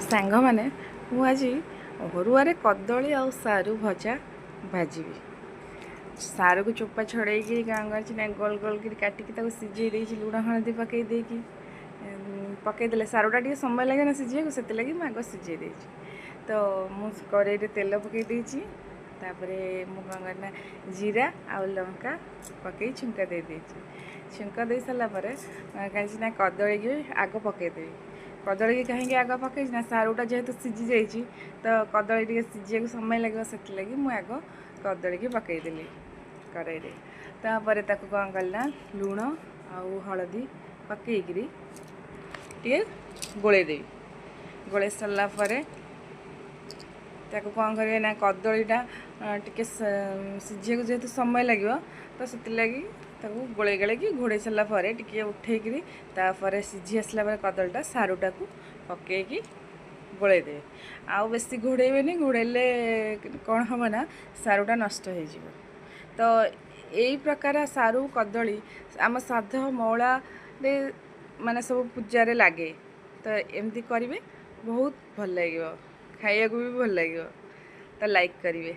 सांग मैंने आज अरुआ कदली आ सारू भजा भाजी सारू को चोपा छड़े गाँव गोल गोल काटिकी सीझे लुण हलदी पकईदे पकईदे सारूटा टे समय लगे ना सीझे से लगे मुझे आग सीझे तो मुझे कड़े तेल पकई तापर मुझे जीरा आ लंका पकई छुंका दे छुंका दे सारापर कहीं कदली की आग पकईदेवी कदली की कहीं आग पकई ना सारूटा जेहेतु सीझी जाइए तो कदली टे सीझे समय लगे से लगे मुझे आग कदली की पकईदेली कड़े तापर कौन कला लुण आ हलदी पकईकरी टे गोलेदेवी गोले सारापर कौन करेंगे ना कदलीटा टे सीझे जेहेतु समय लगे तो से लगी गोले गलैकी घोड़े सारापर टे उठेकरी तापर सीझी आसला कदलीटा सारूटा को पकईकी गोलेदे आउ बेसी घोड़ेबे घोड़े कौन हम ना सारूटा नष्ट हो तो यही प्रकार सारू कदली आम साध मौला माने सब पूजार लगे तो एमती करेंगे बहुत भल लगे खाया भी भल लगे तो लाइक करेंगे।